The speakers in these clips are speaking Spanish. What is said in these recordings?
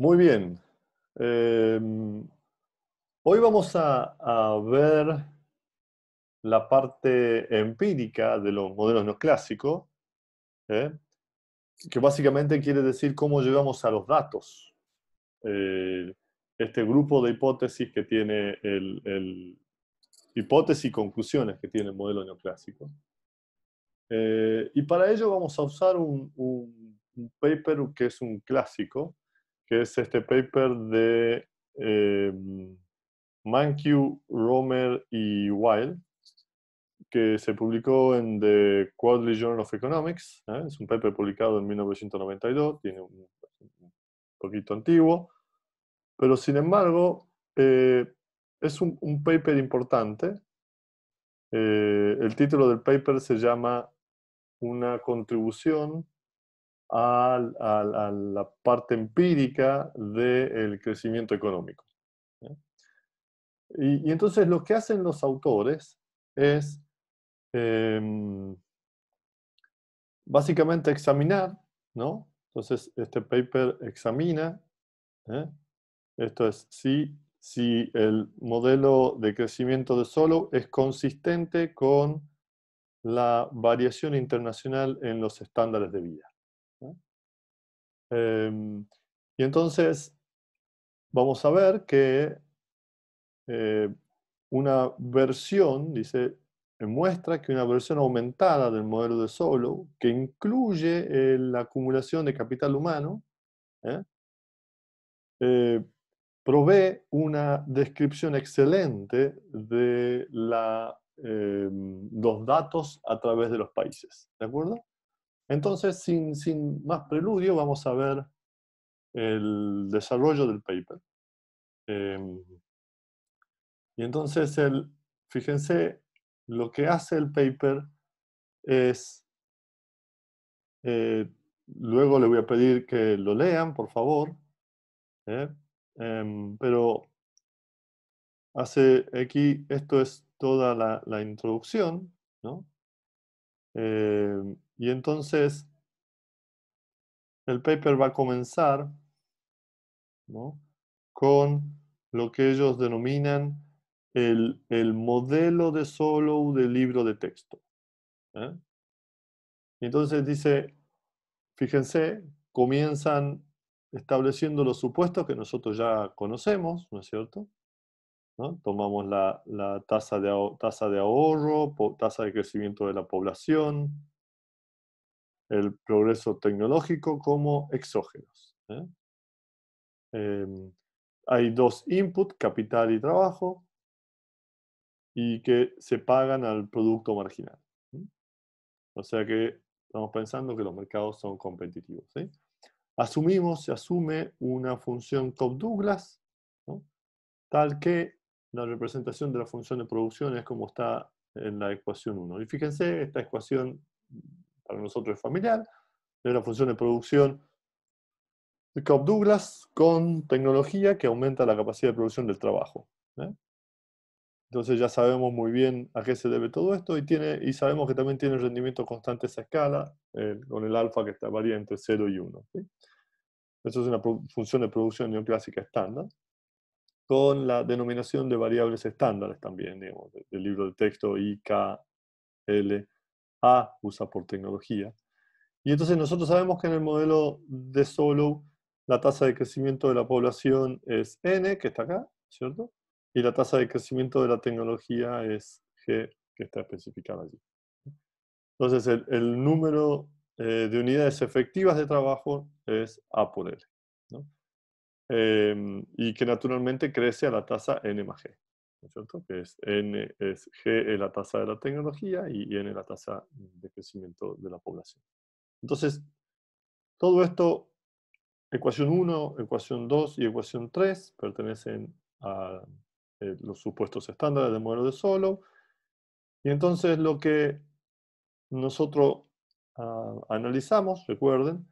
Muy bien. Eh, Hoy vamos a ver la parte empírica de los modelos neoclásicos, ¿eh? Que básicamente quiere decir cómo llegamos a los datos. Eh, este grupo de hipótesis que tiene hipótesis y conclusiones que tiene el modelo neoclásico. Y para ello vamos a usar un paper que es un clásico, que es este paper de eh, Mankiw, Romer y Weil, que se publicó en The Quarterly Journal of Economics. Es un paper publicado en 1992, tiene un poquito antiguo, pero sin embargo es un paper importante. El título del paper se llama Una contribución a la parte empírica del crecimiento económico. ¿Eh? Y entonces lo que hacen los autores es básicamente examinar, ¿no? Entonces este paper examina, ¿eh? Esto es si el modelo de crecimiento de Solow es consistente con la variación internacional en los estándares de vida, ¿no? Y entonces vamos a ver que eh, una versión, dice, muestra que una versión aumentada del modelo de Solow, que incluye la acumulación de capital humano, ¿eh? Eh, provee una descripción excelente de los datos a través de los países. ¿De acuerdo? Entonces, sin más preludio, vamos a ver el desarrollo del paper. Eh, y entonces, fíjense, lo que hace el paper es, eh, luego le voy a pedir que lo lean, por favor, ¿eh? Pero hace aquí, esto es toda la introducción, ¿no? Y entonces el paper va a comenzar, ¿no? Con lo que ellos denominan el modelo de Solow del libro de texto, ¿eh? Y entonces dice, fíjense, comienzan estableciendo los supuestos que nosotros ya conocemos, ¿no es cierto? ¿No? Tomamos la tasa de ahorro, tasa de crecimiento de la población, el progreso tecnológico como exógenos, ¿eh? Hay dos inputs, capital y trabajo, y que se pagan al producto marginal, ¿sí? O sea que estamos pensando que los mercados son competitivos, ¿sí? Se asume una función Cobb-Douglas, ¿no? Tal que la representación de la función de producción es como está en la ecuación 1. Y fíjense, esta ecuación para nosotros es familiar, es la función de producción de Cobb-Douglas con tecnología que aumenta la capacidad de producción del trabajo, ¿eh? Entonces ya sabemos muy bien a qué se debe todo esto y sabemos que también tiene rendimiento constante esa escala, con el alfa que varía entre 0 y 1, ¿sí? Eso es una función de producción neoclásica estándar, con la denominación de variables estándares también, digamos, del libro de texto IKLA, usa por tecnología. Y entonces nosotros sabemos que en el modelo de Solow la tasa de crecimiento de la población es n, que está acá, ¿cierto? Y la tasa de crecimiento de la tecnología es g, que está especificada allí. Entonces el número de unidades efectivas de trabajo es A por L, ¿no? Y que naturalmente crece a la tasa n más g, ¿no es cierto? Que es n es g es la tasa de la tecnología y n la tasa de crecimiento de la población. Entonces, todo esto, ecuación 1, ecuación 2 y ecuación 3, pertenecen a los supuestos estándares del modelo de Solow. Y entonces lo que nosotros analizamos, recuerden,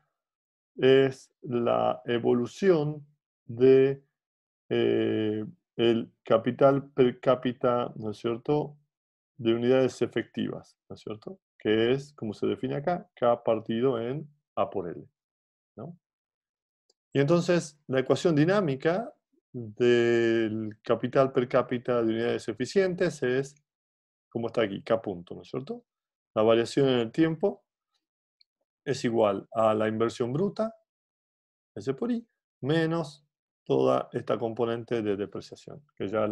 es la evolución de el capital per cápita, ¿no es cierto?, de unidades efectivas, ¿no es cierto?, que es, como se define acá, K partido en A por L, ¿no? Y entonces la ecuación dinámica del capital per cápita de unidades eficientes es, como está aquí, K punto, ¿no es cierto? La variación en el tiempo es igual a la inversión bruta, S por I, menos toda esta componente de depreciación, que ya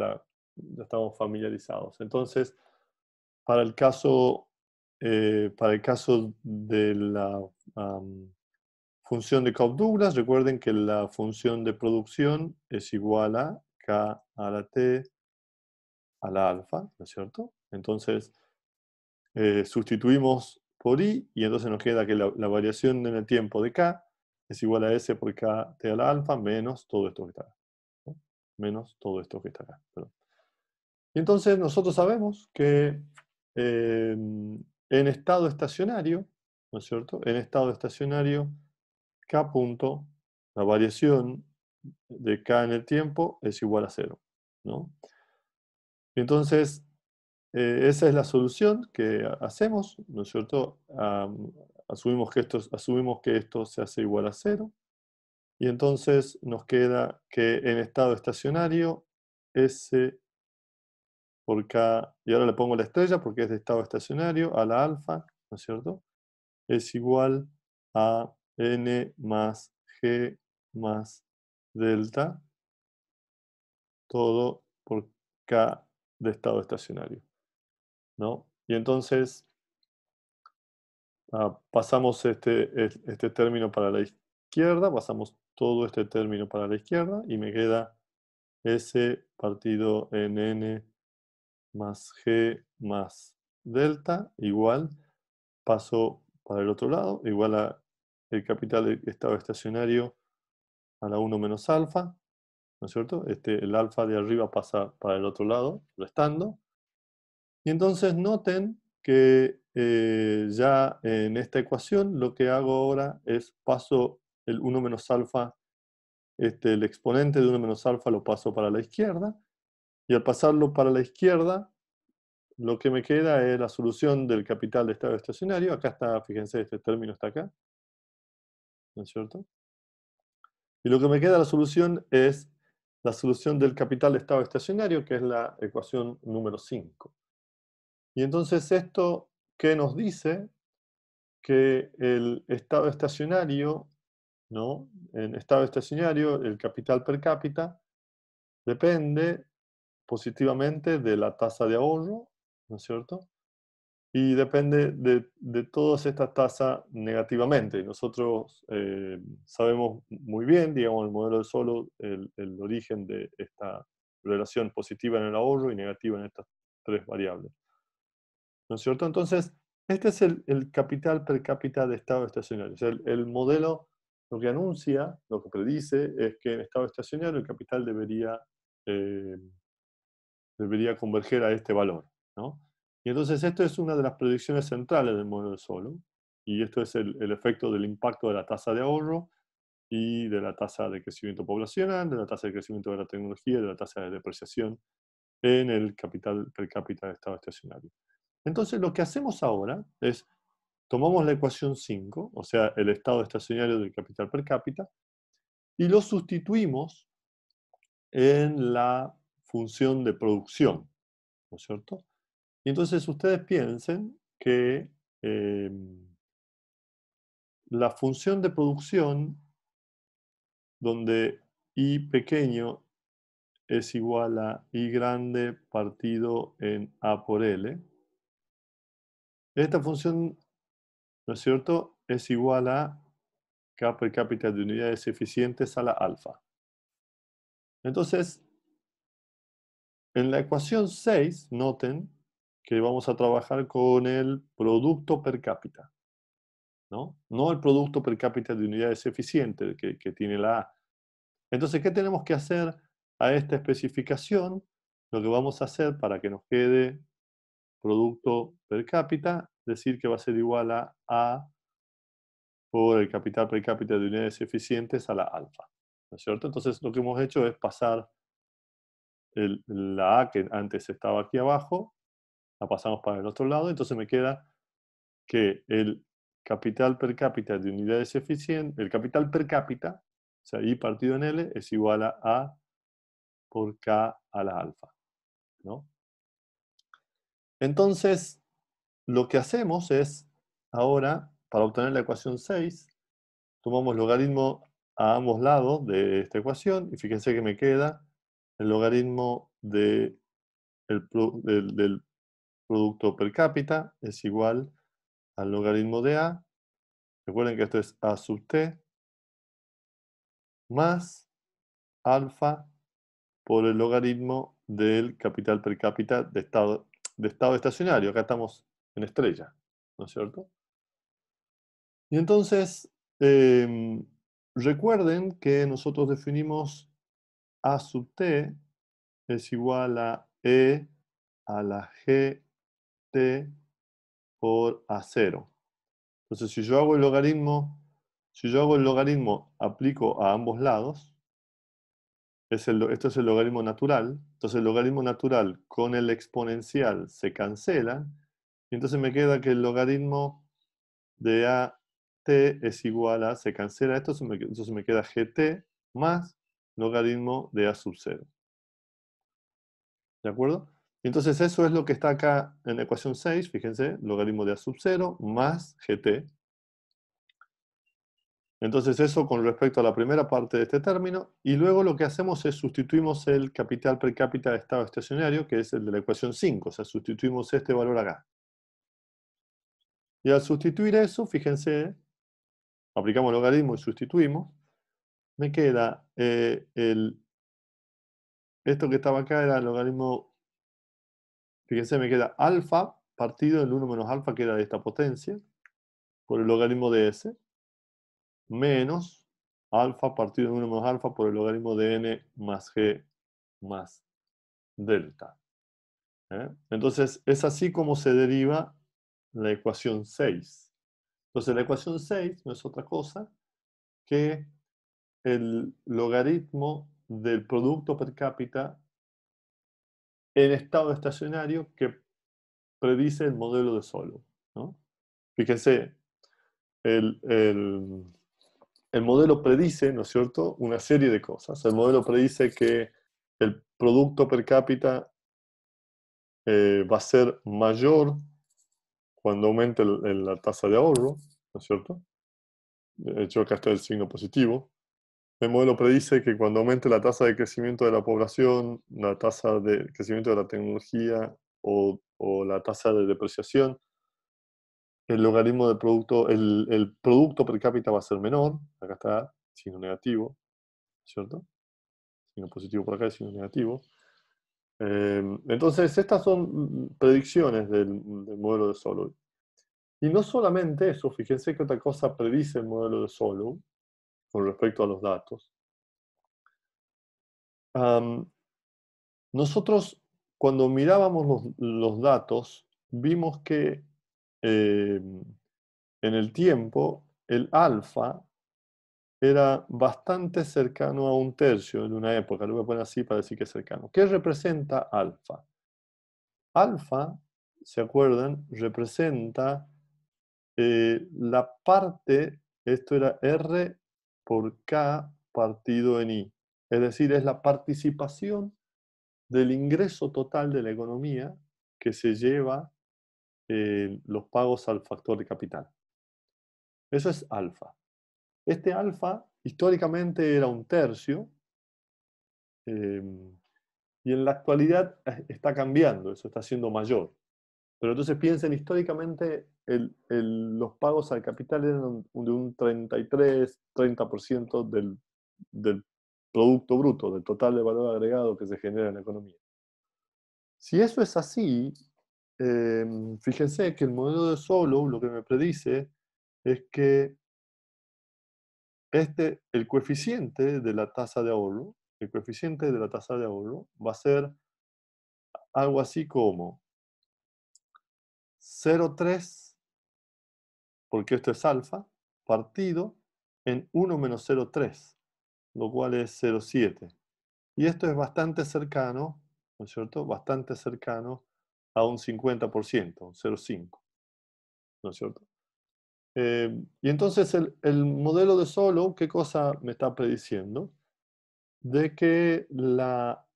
estamos familiarizados. Entonces, para el caso, para el caso de la función de Cobb-Douglas, recuerden que la función de producción es igual a K a la T a la alfa, ¿no es cierto? Entonces, sustituimos por I y entonces nos queda que la variación en el tiempo de K es igual a S por K T a la alfa menos todo esto que está acá, ¿no? Menos todo esto que está acá. Perdón. Y entonces nosotros sabemos que en estado estacionario, ¿no es cierto? En estado estacionario, K punto, la variación de K en el tiempo es igual a cero, ¿no? Entonces, esa es la solución que hacemos, ¿no es cierto? Asumimos que esto se hace igual a cero, y entonces nos queda que en estado estacionario, S por K, y ahora le pongo la estrella porque es de estado estacionario, a la alfa, ¿no es cierto? Es igual a N más G más delta, todo por K de estado estacionario, ¿no? Y entonces pasamos este término para la izquierda, pasamos todo este término para la izquierda y me queda S partido en N más G más delta igual, paso para el otro lado, igual a el capital de estado estacionario a la 1 menos alfa, ¿no es cierto? El alfa de arriba pasa para el otro lado, restando. Y entonces noten que ya en esta ecuación lo que hago ahora es paso el 1 menos alfa, el exponente de 1 menos alfa lo paso para la izquierda, y al pasarlo para la izquierda, lo que me queda es la solución del capital de estado estacionario. Acá está, fíjense, este término está acá, ¿no es cierto? Y lo que me queda la solución es la solución del capital de estado estacionario, que es la ecuación número 5. Y entonces esto, ¿qué nos dice? Que el estado estacionario, ¿no? En estado estacionario, el capital per cápita depende positivamente de la tasa de ahorro, ¿no es cierto? Y depende de todas estas tasas negativamente. Nosotros sabemos muy bien, digamos, el modelo de Solow, el origen de esta relación positiva en el ahorro y negativa en estas tres variables. ¿No es cierto? Entonces, este es el capital per cápita de estado estacionario. O sea, el modelo lo que anuncia, lo que predice, es que en estado estacionario el capital eh, debería converger a este valor, ¿no? Y entonces esto es una de las predicciones centrales del modelo de Solow, y esto es el efecto del impacto de la tasa de ahorro y de la tasa de crecimiento poblacional, de la tasa de crecimiento de la tecnología y de la tasa de depreciación en el capital per cápita de estado estacionario. Entonces lo que hacemos ahora es, tomamos la ecuación 5, o sea, el estado estacionario del capital per cápita, y lo sustituimos en la función de producción, ¿no es cierto? Y entonces ustedes piensen que eh, la función de producción, donde I pequeño es igual a I grande partido en A por L, esta función, ¿no es cierto?, es igual a K per cápita de unidades eficientes a la alfa. Entonces, en la ecuación 6, noten que vamos a trabajar con el producto per cápita, ¿no? No el producto per cápita de unidades eficientes que tiene la A. Entonces, ¿qué tenemos que hacer a esta especificación? Lo que vamos a hacer para que nos quede producto per cápita, decir que va a ser igual a A por el capital per cápita de unidades eficientes a la alfa, ¿no es cierto? Entonces, lo que hemos hecho es pasar la A que antes estaba aquí abajo, la pasamos para el otro lado, entonces me queda que el capital per cápita de unidades eficientes, el capital per cápita O sea, I partido en L es igual a A por K a la alfa, ¿no? Entonces, lo que hacemos es, ahora, para obtener la ecuación 6, tomamos logaritmo a ambos lados de esta ecuación, y fíjense que me queda el logaritmo del producto per cápita es igual al logaritmo de A. Recuerden que esto es A sub T más alfa por el logaritmo del capital per cápita de estado estacionario. Acá estamos en estrella, ¿no es cierto? Y entonces, recuerden que nosotros definimos A sub T es igual a E a la GT por A0. Entonces, si yo hago el logaritmo, aplico a ambos lados, esto es el logaritmo natural. Entonces, el logaritmo natural con el exponencial se cancelan, y entonces me queda que el logaritmo de AT es igual a, se cancela esto, entonces me queda GT más logaritmo de A sub 0. ¿De acuerdo? Entonces, eso es lo que está acá en la ecuación 6, fíjense, logaritmo de A sub 0 más GT. Entonces eso con respecto a la primera parte de este término, y luego lo que hacemos es sustituimos el capital per cápita de estado estacionario, que es el de la ecuación 5, o sea, sustituimos este valor acá. Y al sustituir eso, fíjense, aplicamos el logaritmo y sustituimos, me queda esto que estaba acá era el logaritmo, fíjense, me queda alfa partido el 1 menos alfa, que era de esta potencia, por el logaritmo de S, menos alfa partido en 1 menos alfa por el logaritmo de n más g más delta. Entonces, es así como se deriva la ecuación 6. Entonces, la ecuación 6 no es otra cosa que el logaritmo del producto per cápita en estado estacionario que predice el modelo de Solow, ¿no? Fíjense, el, el, el modelo predice, ¿no es cierto?, una serie de cosas. El modelo predice que el producto per cápita va a ser mayor cuando aumente la tasa de ahorro, ¿no es cierto? De hecho, acá está el signo positivo. El modelo predice que cuando aumente la tasa de crecimiento de la población, la tasa de crecimiento de la tecnología o la tasa de depreciación, el logaritmo del producto, el producto per cápita va a ser menor. Acá está signo negativo, ¿cierto? Signo positivo por acá y signo negativo. Entonces, estas son predicciones del modelo de Solow. Y no solamente eso, fíjense que otra cosa predice el modelo de Solow con respecto a los datos. Nosotros, cuando mirábamos los datos, vimos que en el tiempo el alfa era bastante cercano a un tercio en una época. Lo voy a poner así para decir que es cercano. ¿Qué representa alfa? Alfa, ¿se acuerdan? Representa la parte, esto era R por K partido en I. Es decir, es la participación del ingreso total de la economía que se lleva los pagos al factor de capital. Eso es alfa. Este alfa históricamente era un tercio, eh, y en la actualidad está cambiando, eso está siendo mayor. Pero entonces piensen, históricamente los pagos al capital eran de un 33-30% del Producto Bruto, del total de valor agregado que se genera en la economía. Si eso es así, fíjense que el modelo de Solow lo que me predice es que el coeficiente de la tasa de ahorro, el coeficiente de la tasa de ahorro va a ser algo así como 0,3, porque esto es alfa, partido en 1 menos 0,3, lo cual es 0,7. Y esto es bastante cercano, ¿no es cierto? Bastante cercano a un 50%, un 0,5, ¿no es cierto? Y entonces el modelo de Solow, ¿qué cosa me está prediciendo? De que la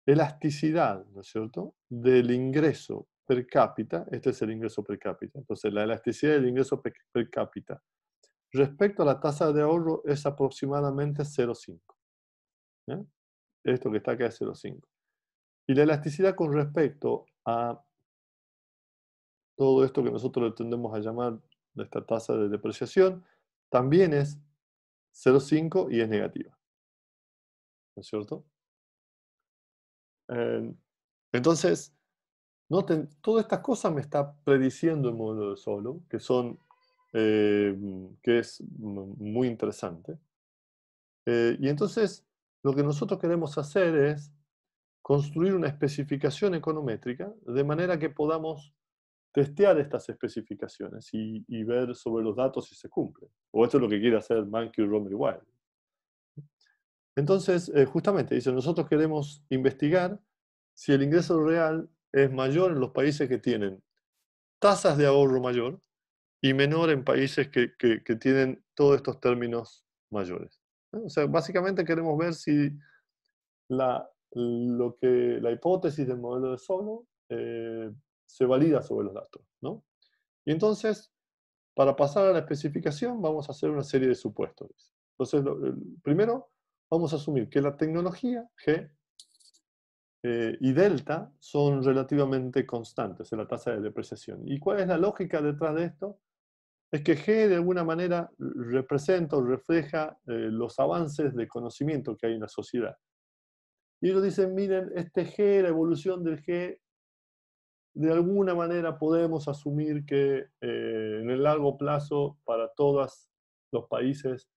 elasticidad, ¿no es cierto?, del ingreso per cápita, este es el ingreso per cápita, entonces la elasticidad del ingreso per cápita respecto a la tasa de ahorro es aproximadamente 0,5. ¿Eh? Esto que está acá es 0,5. Y la elasticidad con respecto a todo esto que nosotros le tendemos a llamar de esta tasa de depreciación, también es 0,5 y es negativa, ¿no es cierto? Eh, entonces, noten, todas estas cosas me está prediciendo el modelo de Solow, que son, que es muy interesante. Y entonces, lo que nosotros queremos hacer es construir una especificación econométrica de manera que podamos testear estas especificaciones y ver sobre los datos si se cumplen. O esto es lo que quiere hacer Mankey, Romer y Wild. Entonces, justamente, dice, nosotros queremos investigar si el ingreso real es mayor en los países que tienen tasas de ahorro mayor y menor en países que tienen todos estos términos mayores. ¿No? O sea, básicamente queremos ver si la hipótesis del modelo de Solow se valida sobre los datos, ¿no? Y entonces, para pasar a la especificación, vamos a hacer una serie de supuestos. Entonces, primero, vamos a asumir que la tecnología G y delta son relativamente constantes en la tasa de depreciación. ¿Y cuál es la lógica detrás de esto? Es que G de alguna manera representa o refleja los avances de conocimiento que hay en la sociedad. Y ellos dicen, miren, este G, la evolución del G, de alguna manera podemos asumir que en el largo plazo para todos los países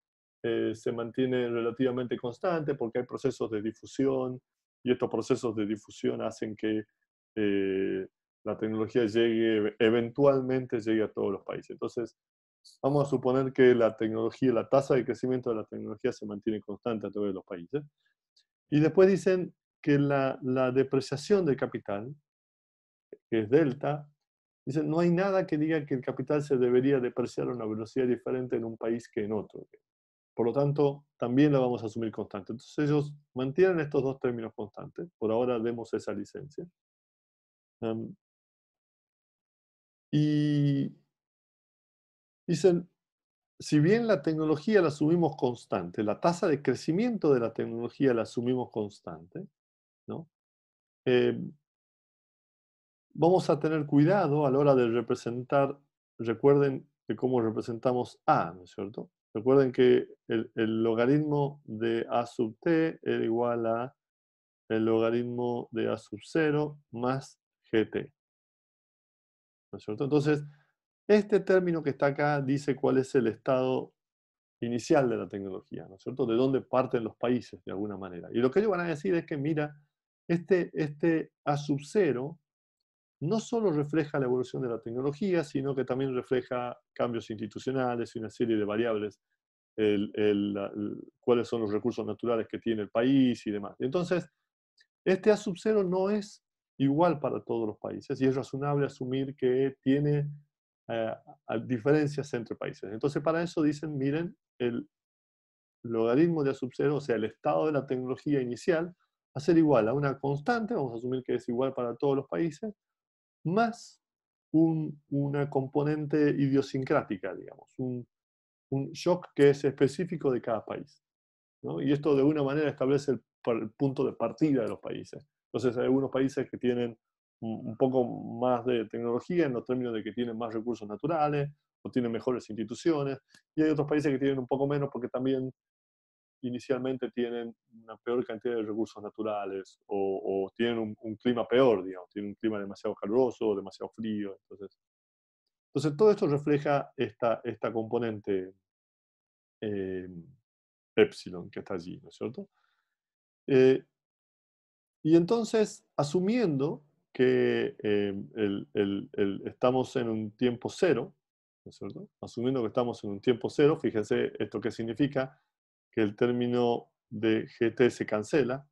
se mantiene relativamente constante porque hay procesos de difusión y estos procesos de difusión hacen que eh, la tecnología llegue, eventualmente llegue a todos los países. Entonces, vamos a suponer que la tecnología, la tasa de crecimiento de la tecnología se mantiene constante a todos los países. Y después dicen que la depreciación del capital, que es delta, dicen no hay nada que diga que el capital se debería depreciar a una velocidad diferente en un país que en otro. Por lo tanto, también la vamos a asumir constante. Entonces ellos mantienen estos dos términos constantes. Por ahora demos esa licencia. Um, y dicen, si bien la tecnología la asumimos constante, la tasa de crecimiento de la tecnología la asumimos constante, ¿no? Eh, Vamos a tener cuidado a la hora de representar, recuerden de cómo representamos A, ¿no es cierto? Recuerden que el logaritmo de A sub t era igual a el logaritmo de A sub 0 más gt, ¿no es cierto? Entonces, este término que está acá dice cuál es el estado inicial de la tecnología, ¿no es cierto? De dónde parten los países, de alguna manera. Y lo que ellos van a decir es que, mira, este A sub 0 no solo refleja la evolución de la tecnología, sino que también refleja cambios institucionales y una serie de variables, cuáles son los recursos naturales que tiene el país y demás. Entonces, este A sub 0 no es igual para todos los países y es razonable asumir que tiene eh, diferencias entre países. Entonces, para eso dicen, miren, el logaritmo de A sub 0, o sea, el estado de la tecnología inicial, va a ser igual a una constante, vamos a asumir que es igual para todos los países, más una componente idiosincrática, digamos, un shock que es específico de cada país, ¿no? Y esto de alguna manera establece el punto de partida de los países. Entonces hay algunos países que tienen un poco más de tecnología en los términos de que tienen más recursos naturales o tienen mejores instituciones, y hay otros países que tienen un poco menos porque también inicialmente tienen una peor cantidad de recursos naturales o tienen un clima peor, digamos, tienen un clima demasiado caluroso o demasiado frío. Entonces todo esto refleja esta componente eh, epsilon que está allí, ¿no es cierto? Eh, y entonces, asumiendo que estamos en un tiempo cero, ¿no es cierto? Asumiendo que estamos en un tiempo cero, fíjense esto qué significa, que el término de GT se cancela.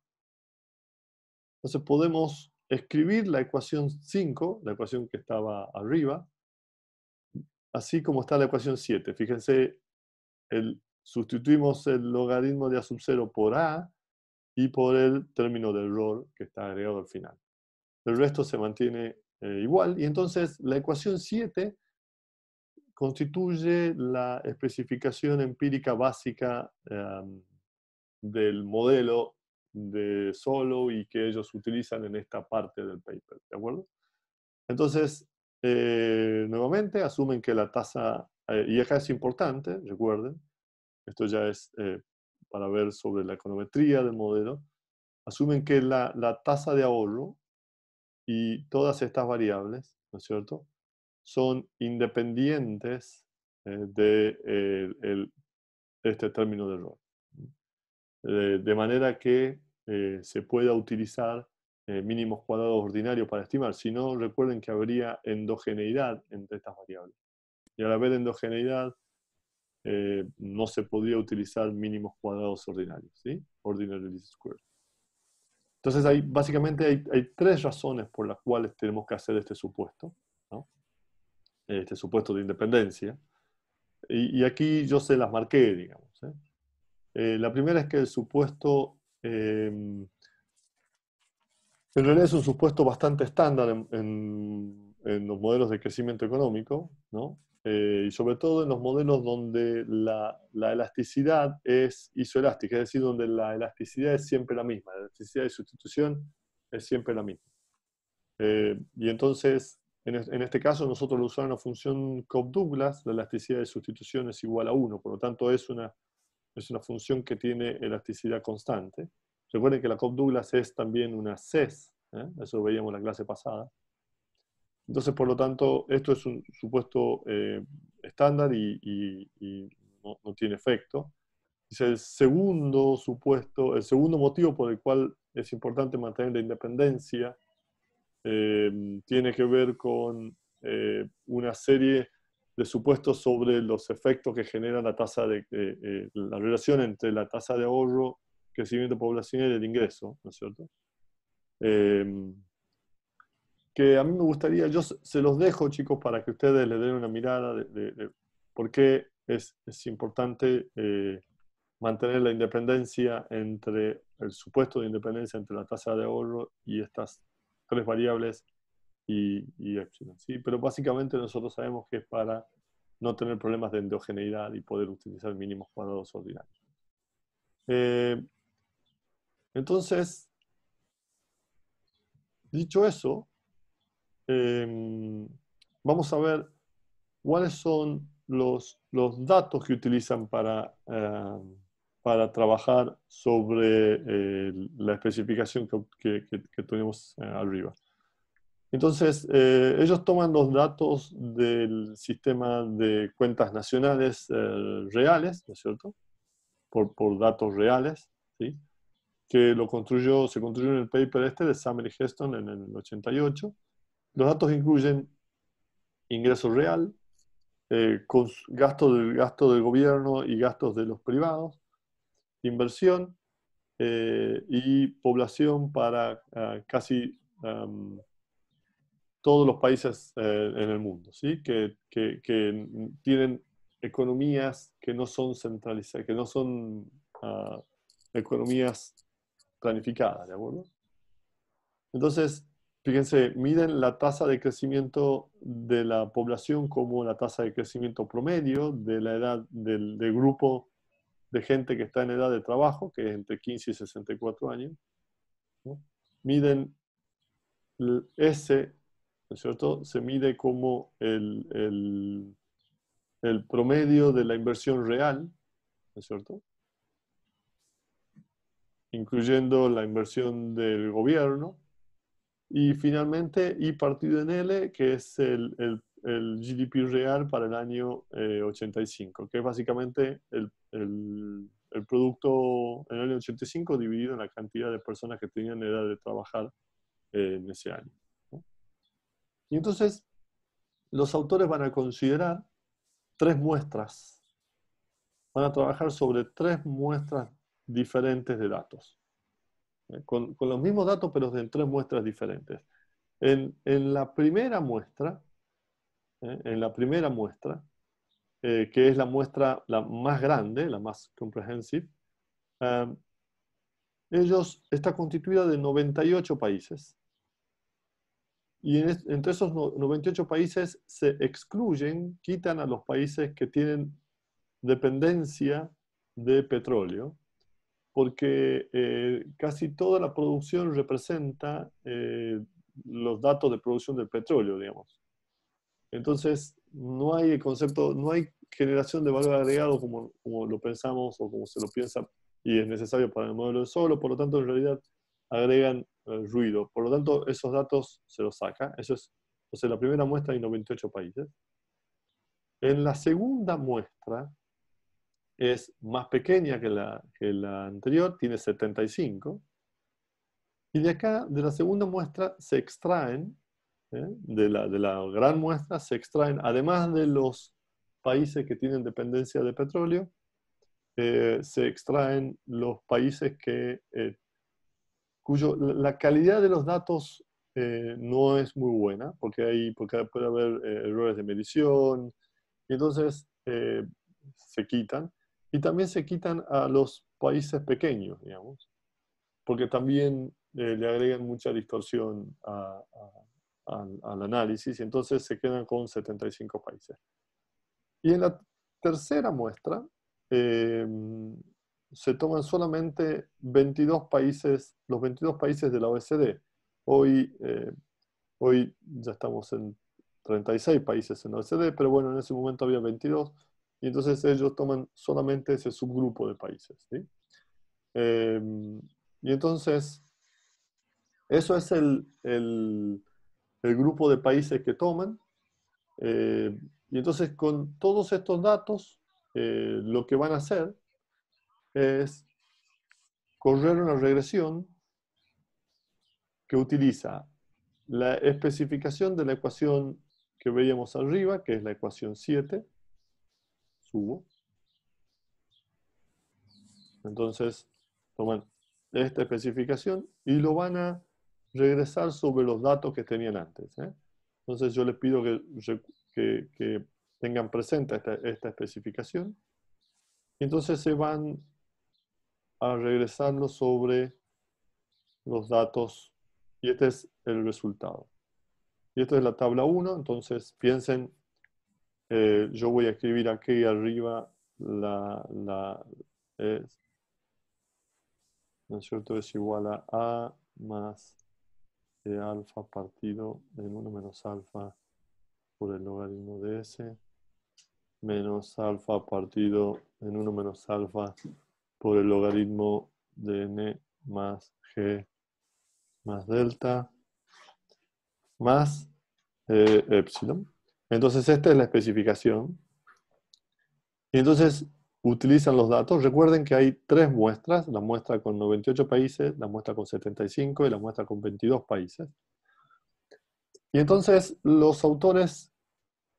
Entonces podemos escribir la ecuación 5, la ecuación que estaba arriba, así como está la ecuación 7. Fíjense, sustituimos el logaritmo de A sub 0 por A y por el término de error que está agregado al final. El resto se mantiene igual, y entonces la ecuación 7 constituye la especificación empírica básica del modelo de Solow y que ellos utilizan en esta parte del paper, ¿de acuerdo? Entonces, nuevamente asumen que la tasa, y acá es importante, recuerden, esto ya es para ver sobre la econometría del modelo, asumen que la tasa de ahorro y todas estas variables, ¿no es cierto?, son independientes de este término de error. De manera que se pueda utilizar mínimos cuadrados ordinarios para estimar. Si no, recuerden que habría endogeneidad entre estas variables. Y al haber endogeneidad, no se podría utilizar mínimos cuadrados ordinarios, ¿sí? Ordinary least squares. Entonces, básicamente hay tres razones por las cuales tenemos que hacer este supuesto, ¿no? Este supuesto de independencia. Y aquí yo se las marqué, digamos. La primera es que el supuesto, en realidad es un supuesto bastante estándar en los modelos de crecimiento económico, ¿no? Y sobre todo en los modelos donde la elasticidad es isoelástica, es decir, donde la elasticidad es siempre la misma, la elasticidad de sustitución es siempre la misma. Y entonces, en este caso, nosotros al usar una función Cobb-Douglas, la elasticidad de sustitución es igual a 1, por lo tanto es una función que tiene elasticidad constante. Recuerden que la Cobb-Douglas es también una CES, eso lo veíamos en la clase pasada. Entonces, por lo tanto, esto es un supuesto estándar y no tiene efecto. Dice, el segundo supuesto, el segundo motivo por el cual es importante mantener la independencia tiene que ver con una serie de supuestos sobre los efectos que genera la tasa la relación entre la tasa de ahorro, crecimiento poblacional y el ingreso, ¿no es cierto? Que a mí me gustaría, yo se los dejo, chicos, para que ustedes le den una mirada de por qué es importante mantener la independencia entre el supuesto de independencia entre la tasa de ahorro y estas tres variables y epsilon, ¿sí? Pero básicamente nosotros sabemos que es para no tener problemas de endogeneidad y poder utilizar mínimos cuadrados ordinarios. Entonces, dicho eso, vamos a ver cuáles son los datos que utilizan para trabajar sobre la especificación que tenemos arriba. Entonces, ellos toman los datos del sistema de cuentas nacionales reales, ¿no es cierto? Por datos reales, ¿sí? Que se construyó en el paper de Summer y Heston en el 88. Los datos incluyen ingreso real, gasto del gobierno y gastos de los privados, inversión y población para casi todos los países en el mundo, ¿sí? Que tienen economías que no son centralizadas, que no son economías planificadas, ¿de acuerdo? Entonces, fíjense, miden la tasa de crecimiento de la población como la tasa de crecimiento promedio de la edad del grupo de gente que está en edad de trabajo, que es entre 15 y 64 años, ¿no? Miden S, ¿no es cierto? Se mide como el promedio de la inversión real, ¿no es cierto? Incluyendo la inversión del gobierno. Y finalmente, I partido en L, que es el GDP real para el año 85, que es básicamente el producto en el año 85 dividido en la cantidad de personas que tenían edad de trabajar en ese año, ¿no? Y entonces, los autores van a considerar tres muestras. Van a trabajar sobre tres muestras diferentes de datos. Con los mismos datos, pero en tres muestras diferentes. En la primera muestra, en la primera muestra, que es la muestra la más grande, la más comprehensive, está constituida de 98 países. Y entre esos 98 países se excluyen, quitan a los países que tienen dependencia de petróleo, porque casi toda la producción representa los datos de producción del petróleo, digamos. Entonces, no hay el concepto, no hay generación de valor agregado como lo pensamos o como se lo piensa y es necesario para el modelo de Solo, por lo tanto, en realidad agregan ruido. Por lo tanto, esos datos se los saca. Eso es, o sea, la primera muestra hay 98 países. En la segunda muestra es más pequeña que la anterior, tiene 75. Y de acá, de la segunda muestra, se extraen, de la gran muestra, se extraen, además de los países que tienen dependencia de petróleo, se extraen los países la calidad de los datos no es muy buena, porque puede haber errores de medición, y entonces se quitan. Y también se quitan a los países pequeños, digamos, porque también le agregan mucha distorsión al análisis, y entonces se quedan con 75 países. Y en la tercera muestra eh, se toman solamente 22 países, los 22 países de la OECD. Hoy ya estamos en 36 países en la OECD, pero bueno, en ese momento había 22, y entonces ellos toman solamente ese subgrupo de países, ¿sí? Y entonces, eso es el grupo de países que toman. Y entonces, con todos estos datos, lo que van a hacer es correr una regresión que utiliza la especificación de la ecuación que veíamos arriba, que es la ecuación 7, subo. Entonces, toman esta especificación y lo van a regresar sobre los datos que tenían antes. Entonces, yo les pido que tengan presente esta especificación. Y entonces se van a regresarlo sobre los datos. Y este es el resultado. Y esta es la tabla 1. Entonces, piensen, yo voy a escribir aquí arriba ¿no es cierto? Es igual a A más de alfa partido en 1 menos alfa por el logaritmo de S, menos alfa partido en 1 menos alfa por el logaritmo de N más G más delta, más epsilon. Entonces, esta es la especificación. Y entonces, utilizan los datos. Recuerden que hay tres muestras, la muestra con 98 países, la muestra con 75 y la muestra con 22 países. Y entonces, los autores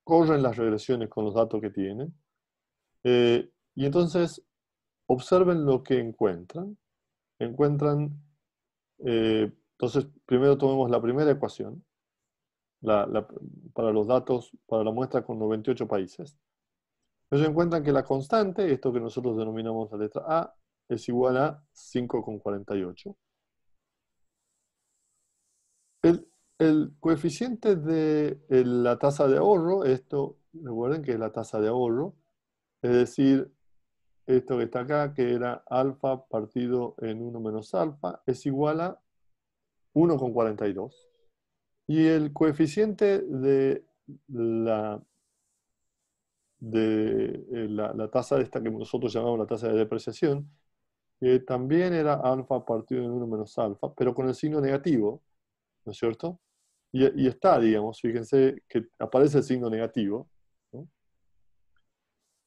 corren las regresiones con los datos que tienen. Y entonces, observen lo que encuentran. Entonces, primero tomemos la primera ecuación, para los datos, para la muestra con 98 países. Ellos encuentran que la constante, esto que nosotros denominamos la letra A, es igual a 5,48. El coeficiente de la tasa de ahorro, esto, recuerden que es la tasa de ahorro, es decir, esto que está acá, que era alfa partido en 1 menos alfa, es igual a 1,42. Y el coeficiente de la tasa esta que nosotros llamamos la tasa de depreciación, que también era alfa partido en 1 menos alfa, pero con el signo negativo, ¿no es cierto? Y está, digamos, fíjense que aparece el signo negativo, ¿no?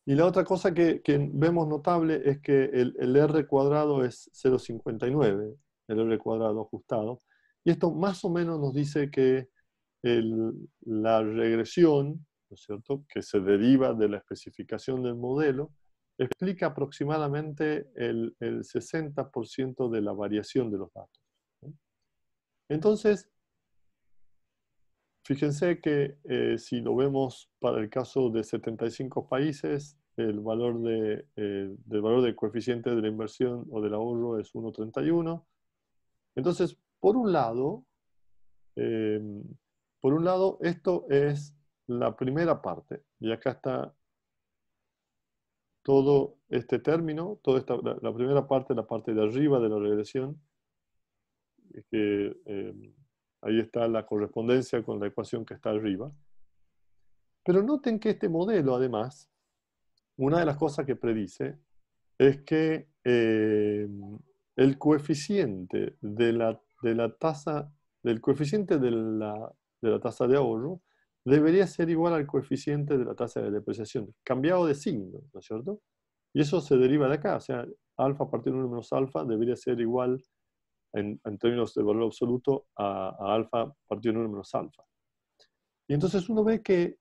Y la otra cosa que vemos notable es que el R cuadrado es 0,59, el R cuadrado ajustado, y esto más o menos nos dice que la regresión, ¿no es cierto?, que se deriva de la especificación del modelo, explica aproximadamente el 60% de la variación de los datos, ¿no? Entonces, fíjense que si lo vemos para el caso de 75 países, el valor del valor del coeficiente de la inversión o del ahorro es 1,31. Entonces, eh, por un lado, esto es la primera parte. Y acá está todo este término, la primera parte, la parte de arriba de la regresión, que ahí está la correspondencia con la ecuación que está arriba. Pero noten que este modelo, además, una de las cosas que predice es que el coeficiente de la tasa, del coeficiente de la tasa de ahorro debería ser igual al coeficiente de la tasa de depreciación, cambiado de signo, ¿no es cierto? Y eso se deriva de acá, o sea, alfa partido de 1 menos alfa debería ser igual en términos de valor absoluto a alfa partido de 1 menos alfa. Y entonces uno ve que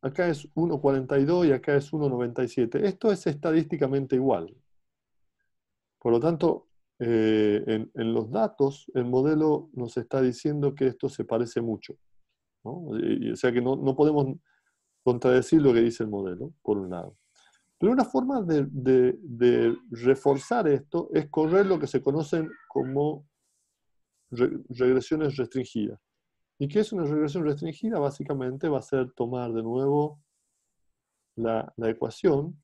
acá es 1,42 y acá es 1,97. Esto es estadísticamente igual. Por lo tanto, en los datos, el modelo nos está diciendo que esto se parece mucho, ¿no? O sea que no podemos contradecir lo que dice el modelo, por un lado. Pero una forma de reforzar esto es correr lo que se conocen como regresiones restringidas. ¿Y qué es una regresión restringida? Básicamente va a ser tomar de nuevo la ecuación,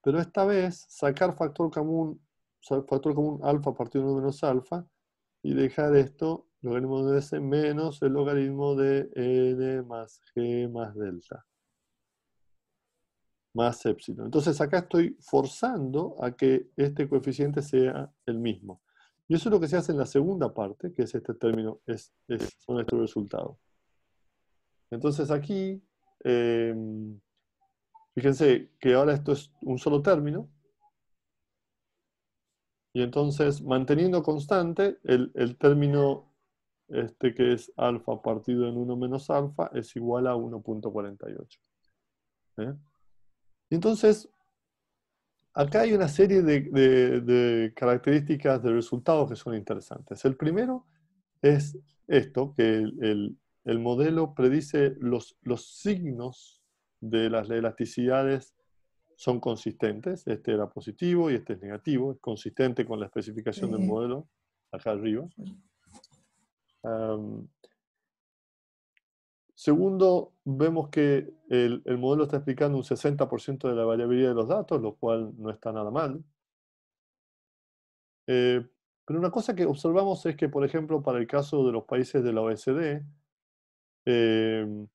pero esta vez sacar factor común alfa partido de 1 menos alfa y dejar esto, logaritmo de S menos el logaritmo de n más g más delta, más épsilon. Entonces acá estoy forzando a que este coeficiente sea el mismo. Y eso es lo que se hace en la segunda parte, que es este término, son estos resultados. Entonces aquí, fíjense que ahora esto es un solo término, y entonces manteniendo constante el término que es alfa partido en 1 menos alfa es igual a 1,48. ¿Eh? Entonces, acá hay una serie de características de resultados que son interesantes. El primero es esto, que el modelo predice los signos de las elasticidades son consistentes. Este era positivo y este es negativo. Es consistente con la especificación del modelo, acá arriba. Segundo, vemos que el modelo está explicando un 60% de la variabilidad de los datos, lo cual no está nada mal. Pero una cosa que observamos es que, por ejemplo, para el caso de los países de la OECD, eh,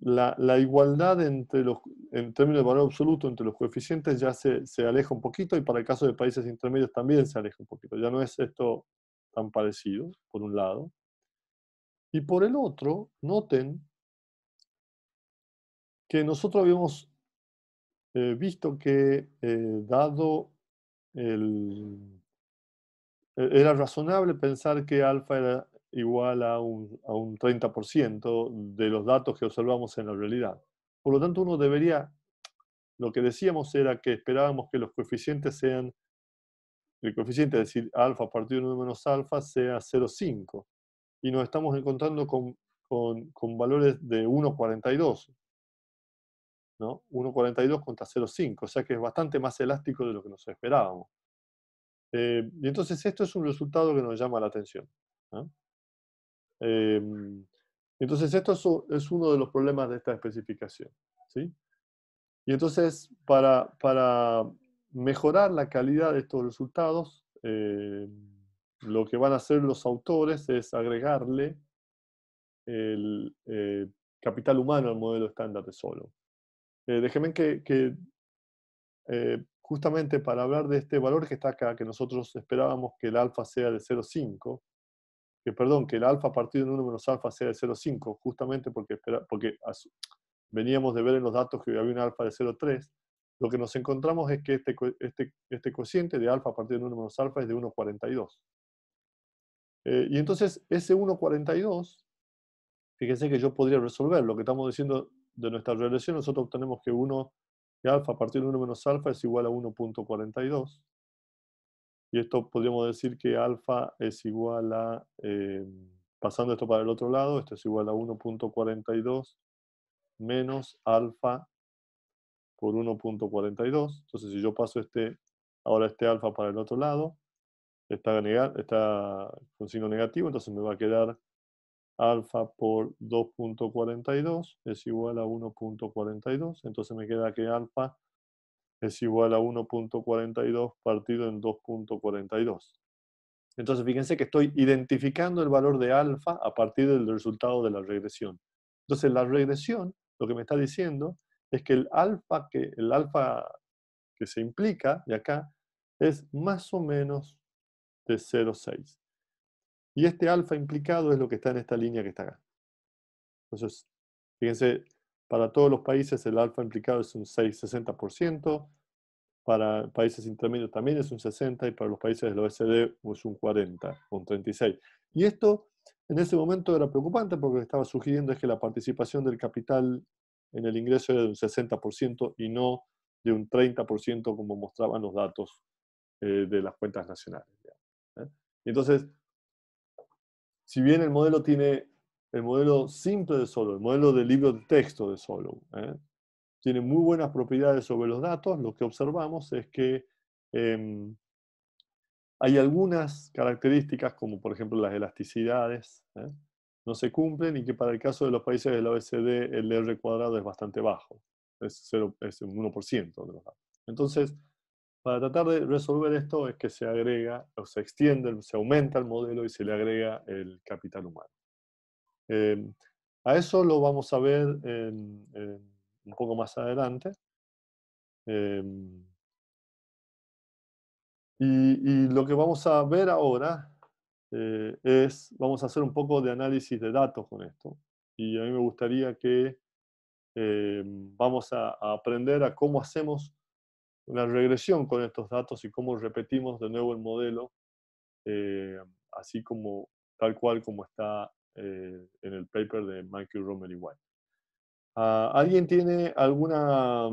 la igualdad en términos de valor absoluto entre los coeficientes ya se aleja un poquito, y para el caso de países intermedios también se aleja un poquito. Ya no es esto tan parecido, por un lado. Y por el otro, noten que nosotros habíamos visto que dado era razonable pensar que alfa era igual a un 30% de los datos que observamos en la realidad. Por lo tanto, lo que decíamos era que esperábamos que los coeficientes sean, el coeficiente, es decir, alfa partido de 1 menos alfa, sea 0,5. Y nos estamos encontrando con valores de 1,42. ¿No? 1,42 contra 0,5, o sea que es bastante más elástico de lo que nos esperábamos. Y entonces esto es un resultado que nos llama la atención, ¿no? Entonces esto es uno de los problemas de esta especificación, ¿sí? Y entonces para mejorar la calidad de estos resultados, lo que van a hacer los autores es agregarle el capital humano al modelo estándar de Solow. Déjenme que justamente para hablar de este valor que está acá, que nosotros esperábamos que el alfa sea de 0,5, que el alfa partido de 1 menos alfa sea de 0,5, justamente porque veníamos de ver en los datos que había un alfa de 0,3, lo que nos encontramos es que este cociente de alfa partido de 1 menos alfa es de 1,42. Y entonces ese 1,42, fíjense que yo podría resolver lo que estamos diciendo de nuestra relación. Nosotros obtenemos que alfa partido de 1 menos alfa es igual a 1,42. Y esto podríamos decir que alfa es igual a pasando esto para el otro lado, esto es igual a 1.42 menos alfa por 1.42. Entonces, si yo paso ahora este alfa para el otro lado, está con signo negativo, entonces me va a quedar alfa por 2.42 es igual a 1.42. Entonces me queda que alfa es igual a 1.42 partido en 2.42. Entonces fíjense que estoy identificando el valor de alfa a partir del resultado de la regresión. Entonces la regresión lo que me está diciendo es que el alfa que se implica de acá es más o menos de 0,6. Y este alfa implicado es lo que está en esta línea que está acá. Entonces, fíjense, para todos los países el alfa implicado es un 60%, para países intermedios también es un 60%, y para los países del OECD es un 40 o un 36. Y esto en ese momento era preocupante porque lo que estaba sugiriendo es que la participación del capital en el ingreso era de un 60% y no de un 30% como mostraban los datos de las cuentas nacionales. ¿Eh? Y entonces, si bien el modelo simple de Solow, el modelo del libro de texto de Solow, tiene muy buenas propiedades sobre los datos, lo que observamos es que hay algunas características, como por ejemplo las elasticidades, no se cumplen, y que para el caso de los países de la OECD el R cuadrado es bastante bajo, es un 1% de los datos. Entonces, para tratar de resolver esto es que se agrega, o se extiende, se aumenta el modelo y se le agrega el capital humano. A eso lo vamos a ver un poco más adelante. Y lo que vamos a ver ahora vamos a hacer un poco de análisis de datos con esto. Y a mí me gustaría que vamos a aprender a cómo hacemos una regresión con estos datos y cómo repetimos de nuevo el modelo, eh, así como tal cual como está en el paper de Michael Romer y White. ¿Alguien tiene alguna